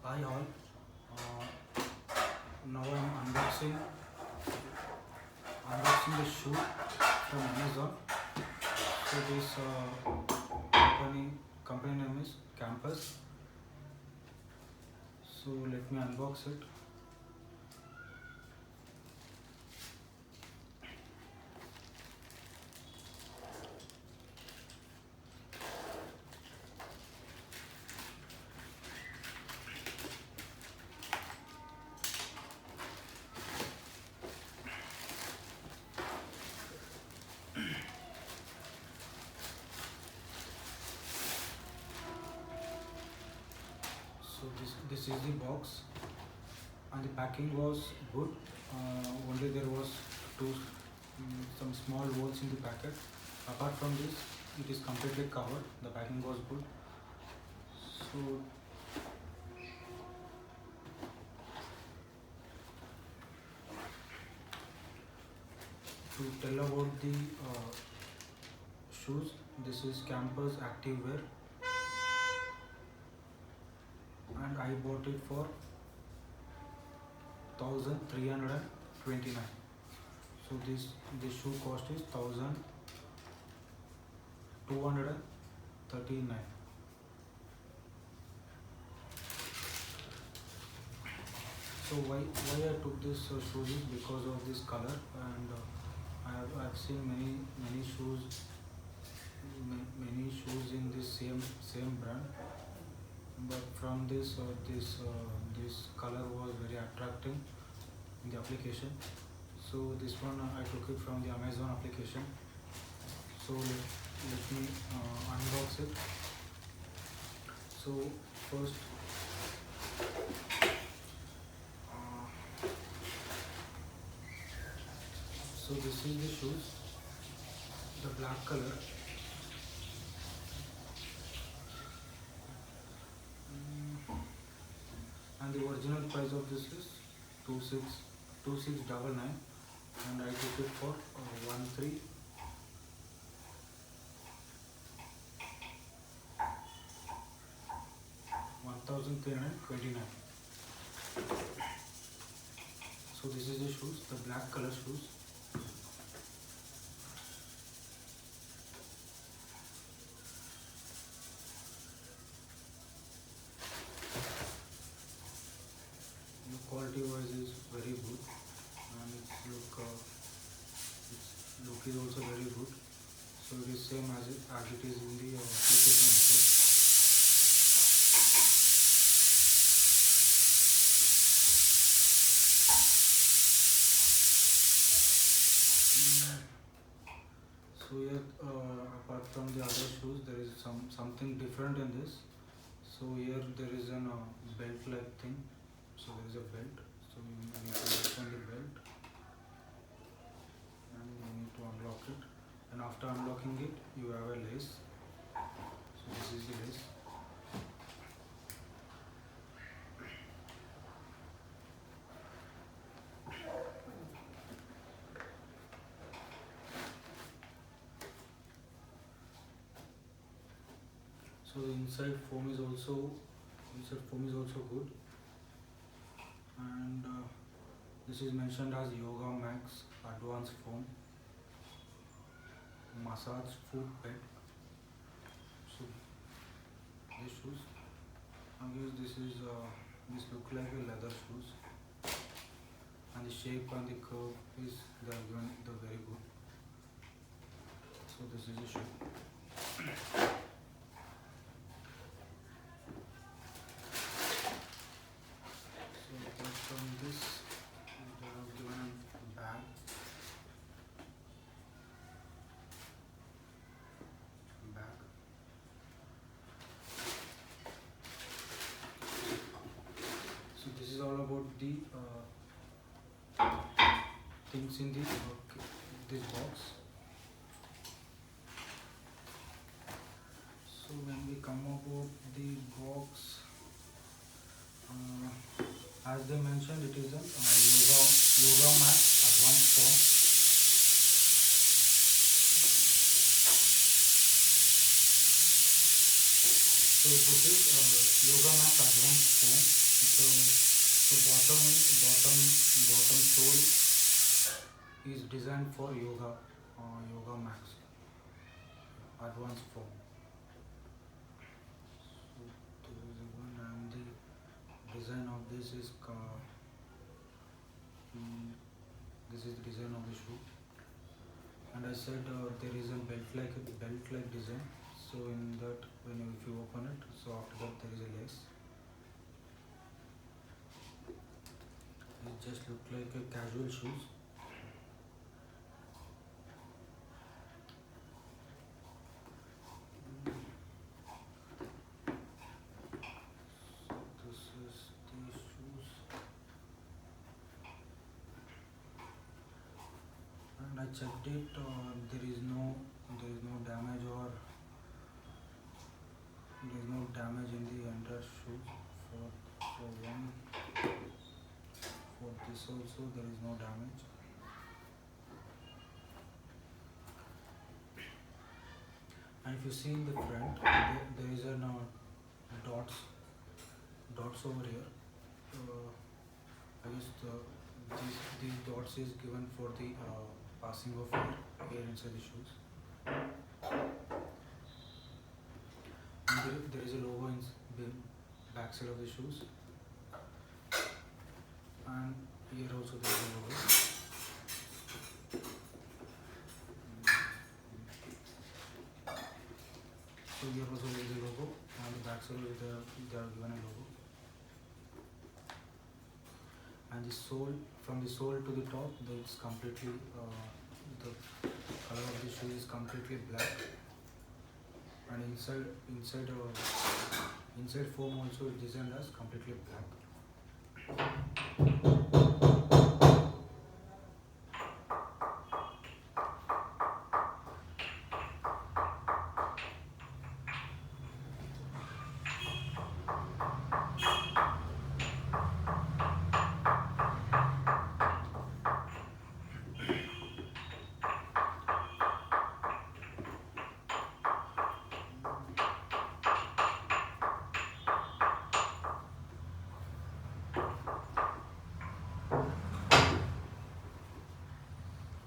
Hi all. Uh, Now I'm unboxing the shoe from Amazon. So this company name is Campus. So let me unbox it. So this is the box, and the packing was good. Only there was some small holes in the packet. Apart from this, it is completely covered. The packing was good. So to tell about the shoes, this is Campus Activewear, and I bought it for 1329. So this shoe cost is 1239. So why I took this shoes is because of this color, and I've seen many shoes in this same brand, but from this color was very attractive in the application. So this one I took it from the Amazon application. So let me unbox it. So first, uh, so this is the shoes, the black color. And the original price of this is 2699, and I took it for 1329. So this is the shoes, the black color shoes. The quality wise is very good, and its look is also very good. So it is same as it is in the application also. So here, apart from the other shoes, there is something different in this. So here there is an belt like thing. So there is a belt. So you need to open the belt, and you need to unlock it. And after unlocking it, you have a lace. So this is the lace. So the inside foam is also good, and this is mentioned as Yoga Max Advanced Foam Massage Foot Bed. So these shoes, I guess this look like a leather shoes, and the shape and the curve is they're very good. So this is the shoe. So apart from this, they have given a bag. So this is all about the things in this box. So when we come about the box, as they mentioned, it is a yoga mat advanced form. So this is yoga mat advanced form. So bottom sole is designed for yoga max advanced form. So there is one, and the design of this is the design of the shoe. And I said there is a belt like design. So in that, if you open it, so after that there is a lace. It just look like a casual shoes. So this is the shoes, and I checked it. There is no damage in the entire shoe. For this also there is no damage. And if you see in the front, there is a dots over here. I guess these dots is given for the passing of air inside the shoes. And there is a logo in the back side of the shoes, and here also there is a logo. So here also there is a logo, and the back side they are given a logo. And the sole, from the sole to the top, it's completely the color of the shoe is completely black, and inside foam also is designed as completely black.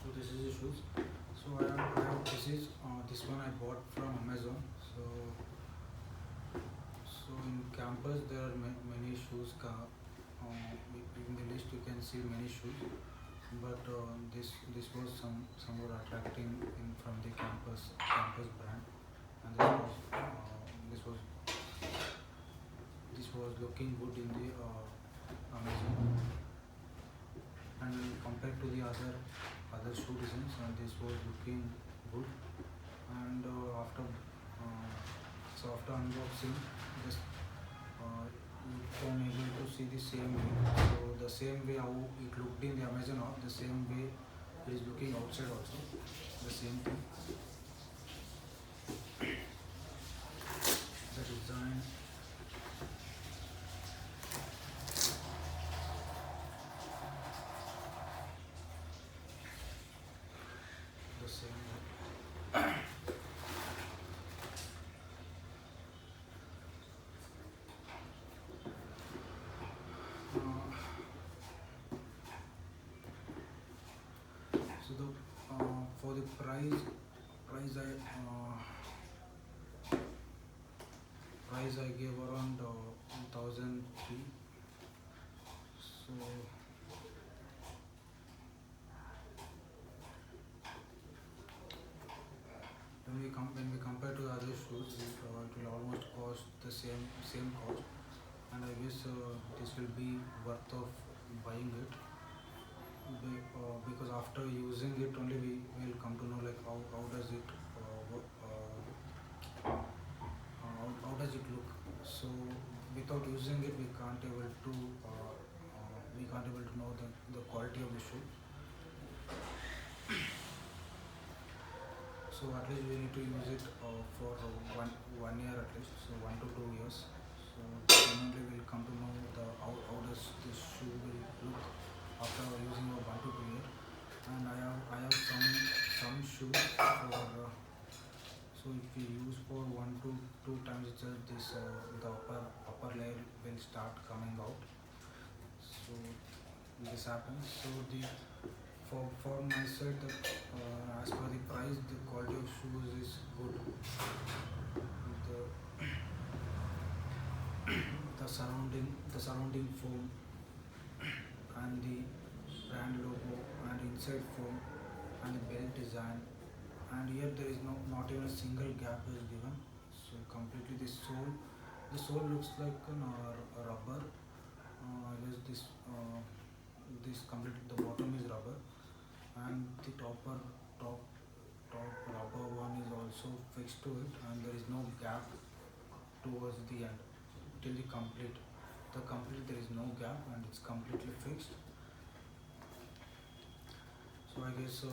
So this is the shoes. So I have this one I bought from Amazon. So in campus there are many shoes. In the list you can see many shoes, but this was somewhat attracting from the campus brand, and this was looking good in the Amazon, and compared to the other shoe designs, and this was looking good. And after unboxing, just you can able to see the same way. So the same way how it looked in the Amazon app, the same way it is looking outside also. The same thing. The design. The same way. So for the price I gave around 1,003. So when we compare to other shoes, it will almost cost the same cost, and I guess this will be worth of buying it. Because after using it only we will come to know like how does it how does it look. So without using it we can't able to know the quality of the shoe. So at least we need to use it for 1 year at least, so 1 to 2 years. So then only we'll come to know how does this shoe will look after using for 1 to 2 years. And I have some shoes for so if we use for 1 to 2 times itself, this the upper layer will start coming out. So this happens. So the for my side, as per the price, the quality of shoes is good. The the surrounding foam and the brand logo and inside foam and the belt design, and here there is not even a single gap is given. So completely the sole looks like a rubber. Just this completely the bottom is rubber, and the top top rubber one is also fixed to it, and there is no gap towards the end till the complete there is no gap and it's completely fixed. So I guess the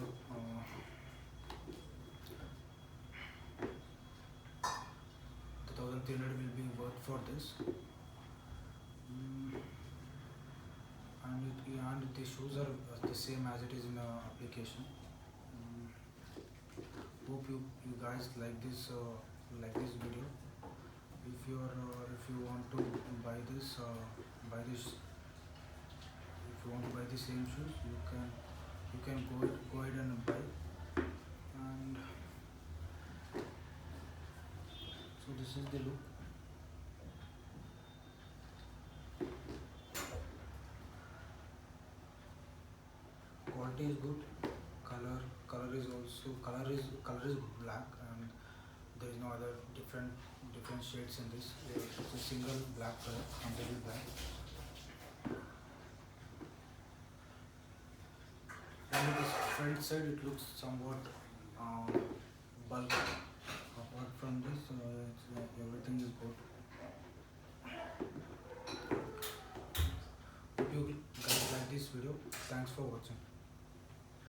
1300 will be worth for this. Mm, and the shoes are the same as it is in the application. Mm, hope you guys like this video. If you want to buy this if you want to buy the same shoes, you can go ahead and buy. And so this is the look. Quality is good. Color is black, and there is no other different shades in this. It's a single black color, completely black. And this front side, it looks somewhat bulky. Apart from this, everything is good. Hope you guys like this video. Thanks for watching.